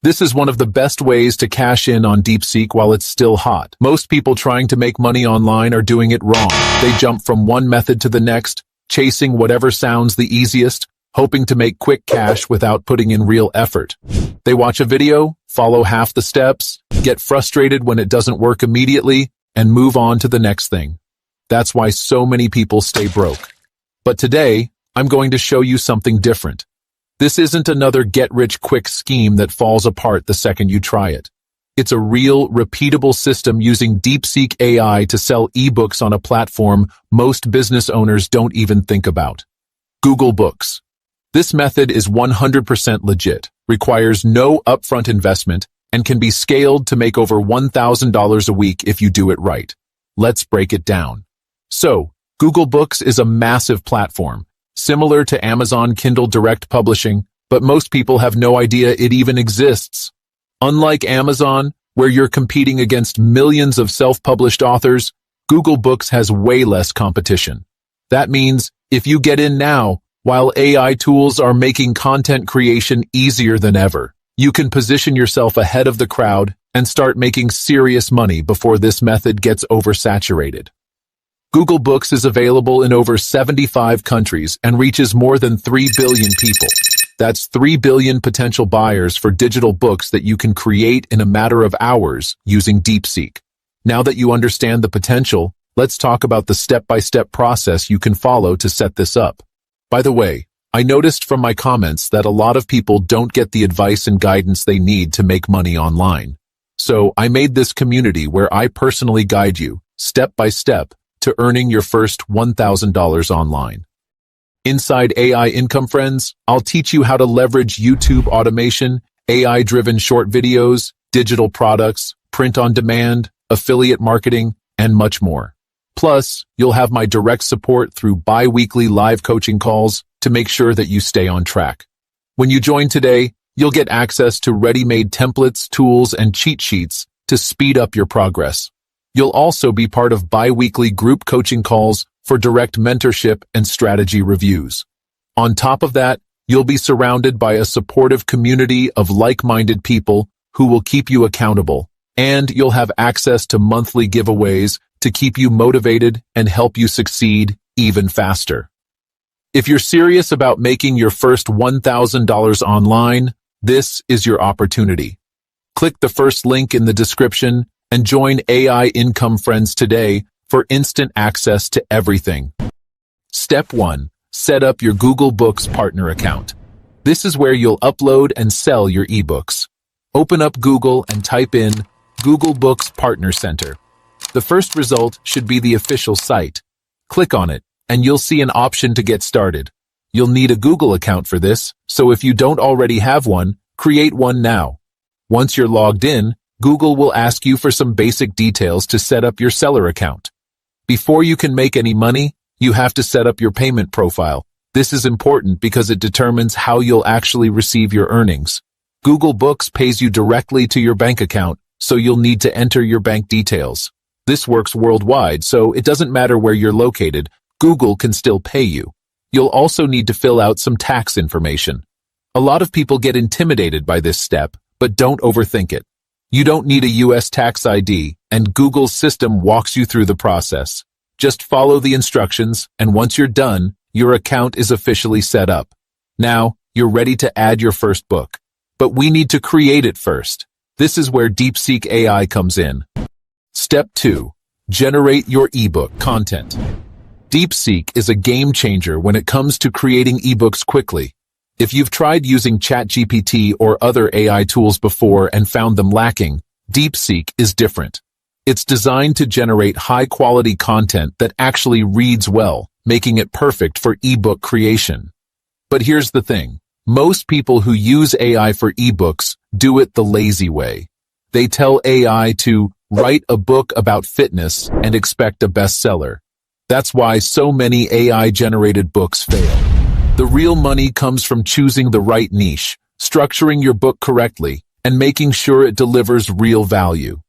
This is one of the best ways to cash in on DeepSeek while it's still hot. Most people trying to make money online are doing it wrong. They jump from one method to the next, chasing whatever sounds the easiest, hoping to make quick cash without putting in real effort. They watch a video, follow half the steps, get frustrated when it doesn't work immediately, and move on to the next thing. That's why so many people stay broke. But today, I'm going to show you something different. This isn't another get-rich-quick scheme that falls apart the second you try it. It's a real, repeatable system using DeepSeek AI to sell ebooks on a platform most business owners don't even think about. Google Books. This method is 100% legit, requires no upfront investment, and can be scaled to make over $1,000 a week if you do it right. Let's break it down. So, Google Books is a massive platform, similar to Amazon Kindle Direct Publishing, but most people have no idea it even exists. Unlike Amazon, where you're competing against millions of self-published authors, Google Books has way less competition. That means, if you get in now, while AI tools are making content creation easier than ever, you can position yourself ahead of the crowd and start making serious money before this method gets oversaturated. Google Books is available in over 75 countries and reaches more than 3 billion people. That's 3 billion potential buyers for digital books that you can create in a matter of hours using DeepSeek. Now that you understand the potential, let's talk about the step-by-step process you can follow to set this up. By the way, I noticed from my comments that a lot of people don't get the advice and guidance they need to make money online. So I made this community where I personally guide you, step by step, to earning your first $1,000 online. Inside AI Income Friends, I'll teach you how to leverage YouTube automation, AI-driven short videos, digital products, print on demand, affiliate marketing, and much more. Plus, you'll have my direct support through bi-weekly live coaching calls to make sure that you stay on track. When you join today, you'll get access to ready-made templates, tools, and cheat sheets to speed up your progress. You'll also be part of bi-weekly group coaching calls for direct mentorship and strategy reviews. On top of that, you'll be surrounded by a supportive community of like-minded people who will keep you accountable, and you'll have access to monthly giveaways to keep you motivated and help you succeed even faster. If you're serious about making your first $1,000 online, this is your opportunity. Click the first link in the description and join AI Income Friends today for instant access to everything. Step 1. Set up your Google Books partner account. This is where you'll upload and sell your ebooks. Open up Google and type in Google Books Partner Center. The first result should be the official site. Click on it, and you'll see an option to get started. You'll need a Google account for this, so if you don't already have one, create one now. Once you're logged in, Google will ask you for some basic details to set up your seller account. Before you can make any money, you have to set up your payment profile. This is important because it determines how you'll actually receive your earnings. Google Books pays you directly to your bank account, so you'll need to enter your bank details. This works worldwide, so it doesn't matter where you're located, Google can still pay you. You'll also need to fill out some tax information. A lot of people get intimidated by this step, but don't overthink it. You don't need a US tax ID, and Google's system walks you through the process. Just follow the instructions, and once you're done, your account is officially set up. Now, you're ready to add your first book. But we need to create it first. This is where DeepSeek AI comes in. Step 2. Generate your ebook content. DeepSeek is a game changer when it comes to creating ebooks quickly. If you've tried using ChatGPT or other AI tools before and found them lacking, DeepSeek is different. It's designed to generate high-quality content that actually reads well, making it perfect for ebook creation. But here's the thing. Most people who use AI for ebooks do it the lazy way. They tell AI to write a book about fitness and expect a bestseller. That's why so many AI-generated books fail. The real money comes from choosing the right niche, structuring your book correctly, and making sure it delivers real value.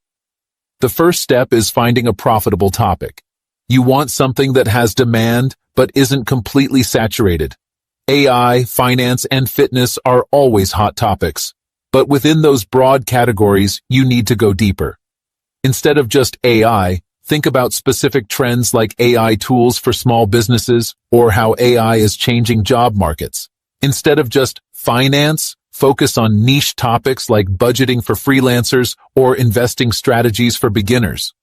The first step is finding a profitable topic. You want something that has demand but isn't completely saturated. AI, finance, and fitness are always hot topics. But within those broad categories, you need to go deeper. Instead of just AI, think about specific trends like AI tools for small businesses or how AI is changing job markets. Instead of just finance, focus on niche topics like budgeting for freelancers or investing strategies for beginners.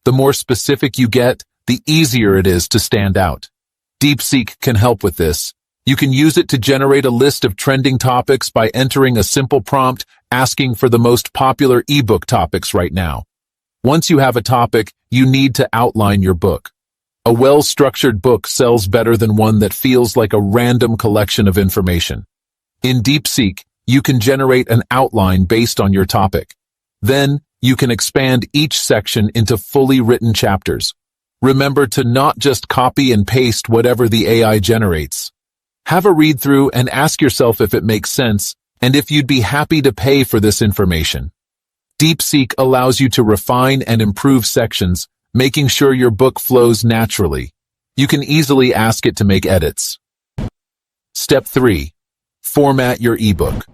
The more specific you get, the easier it is to stand out. DeepSeek can help with this. You can use it to generate a list of trending topics by entering a simple prompt asking for the most popular ebook topics right now. Once you have a topic, you need to outline your book. A well-structured book sells better than one that feels like a random collection of information. In DeepSeek, you can generate an outline based on your topic. Then, you can expand each section into fully written chapters. Remember to not just copy and paste whatever the AI generates. Have a read through and ask yourself if it makes sense and if you'd be happy to pay for this information. DeepSeek allows you to refine and improve sections, making sure your book flows naturally. You can easily ask it to make edits. Step 3. Format your ebook.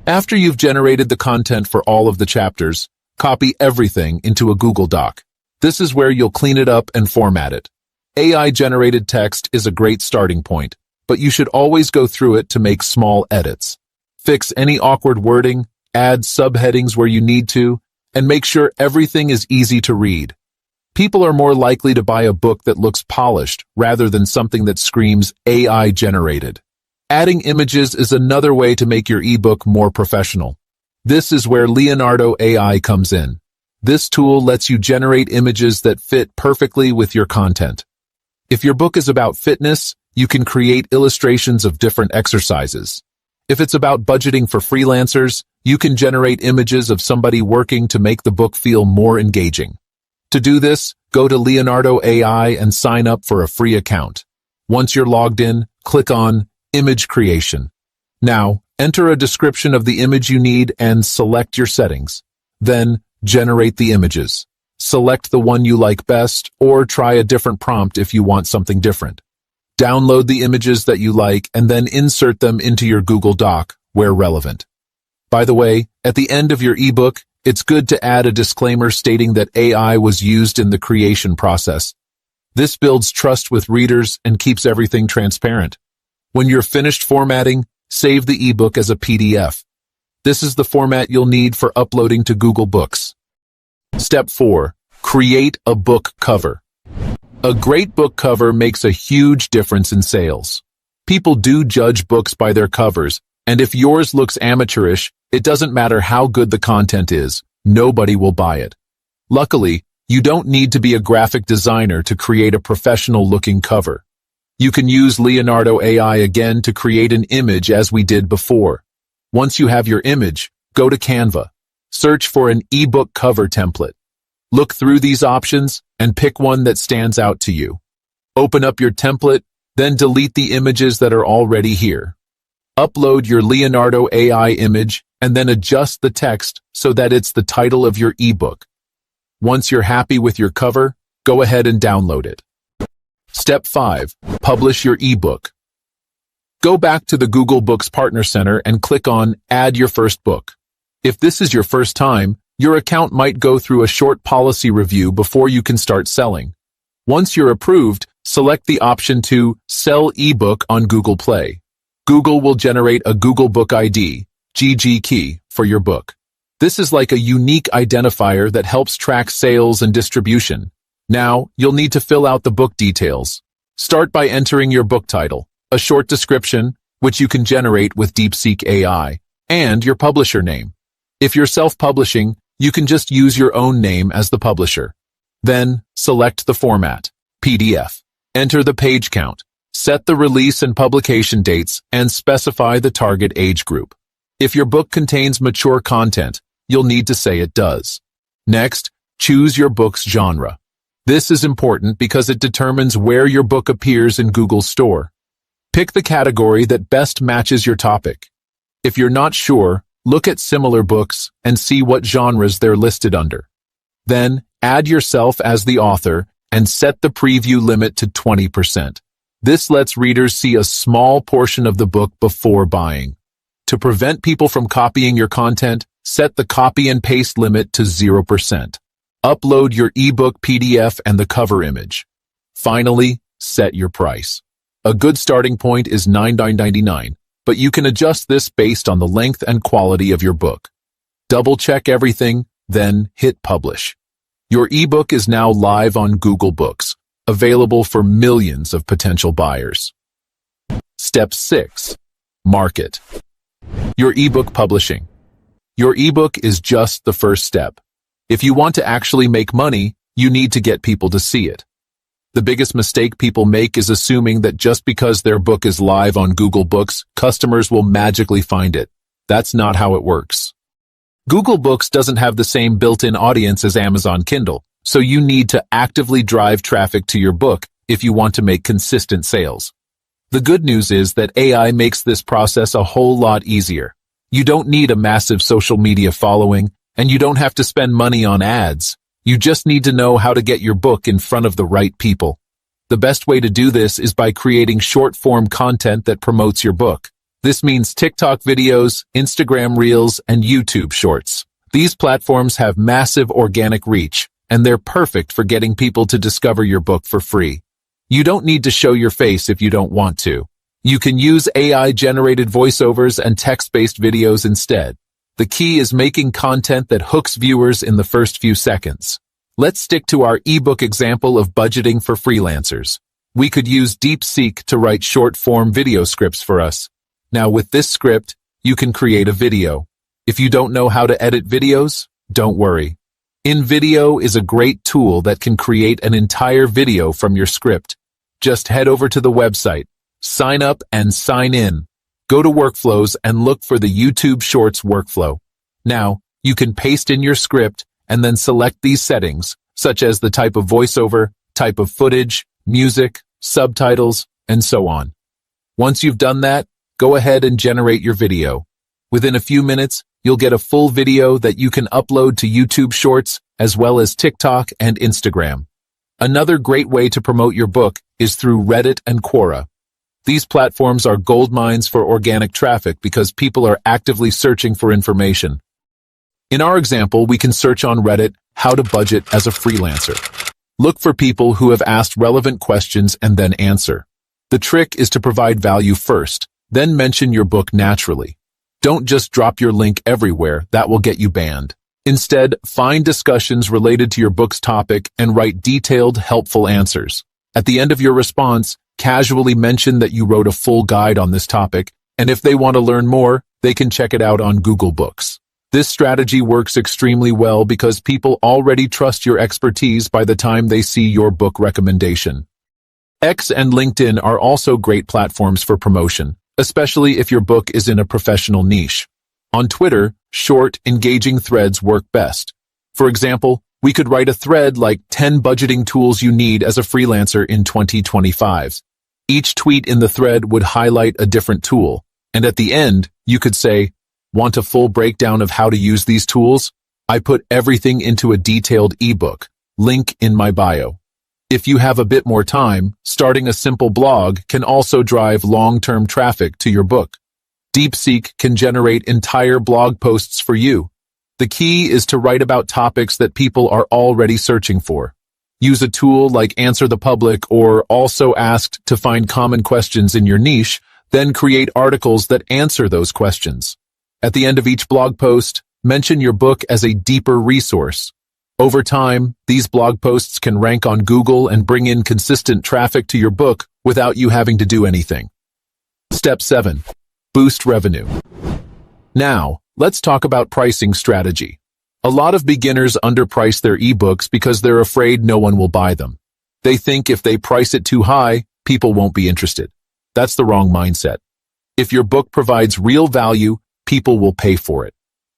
After you've generated the content for all of the chapters, copy everything into a Google Doc. This is where you'll clean it up and format it. AI-generated text is a great starting point, but you should always go through it to make small edits. Fix any awkward wording, add subheadings where you need to, and make sure everything is easy to read. People are more likely to buy a book that looks polished rather than something that screams AI-generated. Adding images is another way to make your ebook more professional. This is where Leonardo AI comes in. This tool lets you generate images that fit perfectly with your content. If your book is about fitness, you can create illustrations of different exercises. If it's about budgeting for freelancers, you can generate images of somebody working to make the book feel more engaging. To do this, go to Leonardo AI and sign up for a free account. Once you're logged in, click on Image Creation. Now, enter a description of the image you need and select your settings. Then, generate the images. Select the one you like best, or try a different prompt if you want something different. Download the images that you like and then insert them into your Google Doc where relevant. By the way, at the end of your ebook, it's good to add a disclaimer stating that AI was used in the creation process. This builds trust with readers and keeps everything transparent. When you're finished formatting, save the ebook as a PDF. This is the format you'll need for uploading to Google Books. Step 4. Create a book cover. A great book cover makes a huge difference in sales. People do judge books by their covers, and if yours looks amateurish, it doesn't matter how good the content is, nobody will buy it. Luckily, you don't need to be a graphic designer to create a professional-looking cover. You can use Leonardo AI again to create an image as we did before. Once you have your image, go to Canva. Search for an ebook cover template. Look through these options and pick one that stands out to you. Open up your template, then delete the images that are already here. Upload your Leonardo AI image and then adjust the text so that it's the title of your ebook. Once you're happy with your cover, go ahead and download it. Step 5. Publish your ebook. Go back to the Google Books Partner Center and click on Add Your First Book. If this is your first time, your account might go through a short policy review before you can start selling. Once you're approved, select the option to Sell eBook on Google Play. Google will generate a Google Book ID, GG key, for your book. This is like a unique identifier that helps track sales and distribution. Now, you'll need to fill out the book details. Start by entering your book title, a short description, which you can generate with DeepSeek AI, and your publisher name. If you're self-publishing, you can just use your own name as the publisher. Then, select the format, PDF. Enter the page count, set the release and publication dates, and specify the target age group. If your book contains mature content, you'll need to say it does. Next, choose your book's genre. This is important because it determines where your book appears in Google's store. Pick the category that best matches your topic. If you're not sure, look at similar books and see what genres they're listed under. Then, add yourself as the author and set the preview limit to 20%. This lets readers see a small portion of the book before buying. To prevent people from copying your content, set the copy and paste limit to 0%. Upload your ebook PDF and the cover image. Finally, set your price. A good starting point is $9.99, but you can adjust this based on the length and quality of your book. Double-check everything, then hit publish. Your ebook is now live on Google Books, available for millions of potential buyers. Step 6. Market. Your ebook publishing. Your ebook is just the first step. If you want to actually make money, you need to get people to see it. The biggest mistake people make is assuming that just because their book is live on Google Books, customers will magically find it. That's not how it works. Google Books doesn't have the same built-in audience as Amazon Kindle, so you need to actively drive traffic to your book if you want to make consistent sales. The good news is that AI makes this process a whole lot easier. You don't need a massive social media following, and you don't have to spend money on ads. You just need to know how to get your book in front of the right people. The best way to do this is by creating short-form content that promotes your book. This means TikTok videos, Instagram Reels, and YouTube Shorts. These platforms have massive organic reach, and they're perfect for getting people to discover your book for free. You don't need to show your face if you don't want to. You can use AI-generated voiceovers and text-based videos instead. The key is making content that hooks viewers in the first few seconds. Let's stick to our ebook example of budgeting for freelancers. We could use DeepSeek to write short-form video scripts for us. Now with this script, you can create a video. If you don't know how to edit videos, don't worry. InVideo is a great tool that can create an entire video from your script. Just head over to the website, sign up and sign in. Go to Workflows and look for the YouTube Shorts workflow. Now, you can paste in your script and then select these settings, such as the type of voiceover, type of footage, music, subtitles, and so on. Once you've done that, go ahead and generate your video. Within a few minutes, you'll get a full video that you can upload to YouTube Shorts as well as TikTok and Instagram. Another great way to promote your book is through Reddit and Quora. These platforms are goldmines for organic traffic because people are actively searching for information. In our example, we can search on Reddit, how to budget as a freelancer. Look for people who have asked relevant questions and then answer. The trick is to provide value first, then mention your book naturally. Don't just drop your link everywhere, that will get you banned. Instead, find discussions related to your book's topic and write detailed, helpful answers. At the end of your response, casually mention that you wrote a full guide on this topic, and if they want to learn more, they can check it out on Google Books. This strategy works extremely well because people already trust your expertise by the time they see your book recommendation. X and LinkedIn are also great platforms for promotion, especially if your book is in a professional niche. On Twitter, short, engaging threads work best. For example, we could write a thread like 10 budgeting tools you need as a freelancer in 2025. Each tweet in the thread would highlight a different tool, and at the end, you could say, "Want a full breakdown of how to use these tools? I put everything into a detailed ebook. Link in my bio." If you have a bit more time, starting a simple blog can also drive long-term traffic to your book. DeepSeek can generate entire blog posts for you. The key is to write about topics that people are already searching for. Use a tool like Answer the Public or Also Asked to find common questions in your niche, then create articles that answer those questions. At the end of each blog post, mention your book as a deeper resource. Over time, these blog posts can rank on Google and bring in consistent traffic to your book without you having to do anything. Step 7. Boost revenue. Now, let's talk about pricing strategy. A lot of beginners underprice their ebooks because they're afraid no one will buy them. They think if they price it too high, people won't be interested. That's the wrong mindset. If your book provides real value, people will pay for it.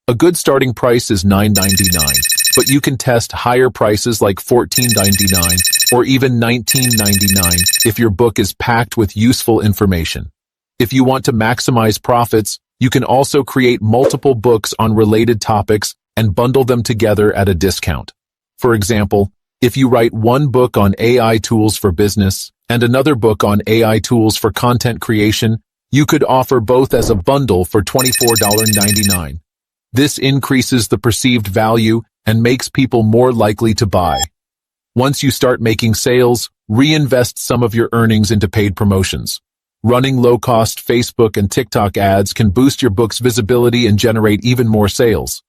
A good starting price is $9.99, but you can test higher prices like $14.99 or even $19.99 if your book is packed with useful information. If you want to maximize profits, you can also create multiple books on related topics and bundle them together at a discount. For example, if you write one book on AI tools for business and another book on AI tools for content creation, You could offer both as a bundle for $24.99. This increases the perceived value and makes people more likely to buy. Once you start making sales, reinvest some of your earnings into paid promotions. Running low-cost Facebook and TikTok ads can boost your book's visibility and generate even more sales.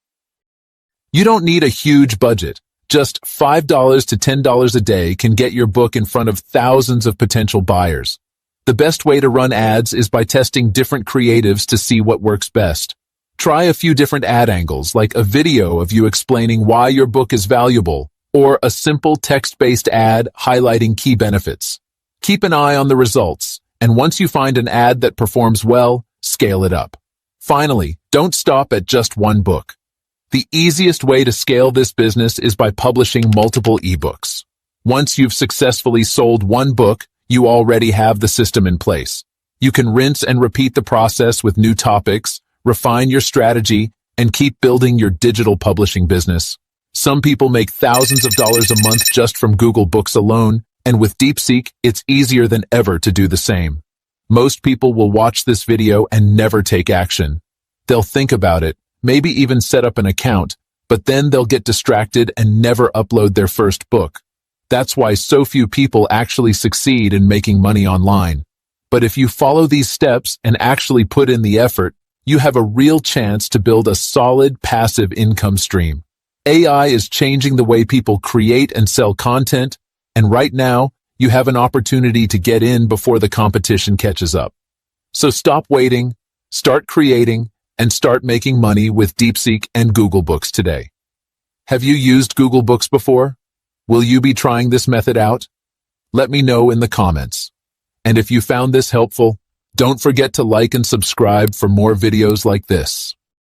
You don't need a huge budget. Just $5 to $10 a day can get your book in front of thousands of potential buyers. The best way to run ads is by testing different creatives to see what works best. Try a few different ad angles, like a video of you explaining why your book is valuable, or a simple text-based ad highlighting key benefits. Keep an eye on the results, and once you find an ad that performs well, scale it up. Finally, don't stop at just one book. The easiest way to scale this business is by publishing multiple ebooks. Once you've successfully sold one book, you already have the system in place. You can rinse and repeat the process with new topics, refine your strategy, and keep building your digital publishing business. Some people make thousands of dollars a month just from Google Books alone, and with DeepSeek, it's easier than ever to do the same. Most people will watch this video and never take action. They'll think about it, maybe even set up an account, but then they'll get distracted and never upload their first book. That's why so few people actually succeed in making money online. But if you follow these steps and actually put in the effort, you have a real chance to build a solid passive income stream. AI is changing the way people create and sell content, and right now, you have an opportunity to get in before the competition catches up. So stop waiting, start creating, and start making money with DeepSeek and Google Books today. Have you used Google Books before? Will you be trying this method out? Let me know in the comments. And if you found this helpful, don't forget to like and subscribe for more videos like this.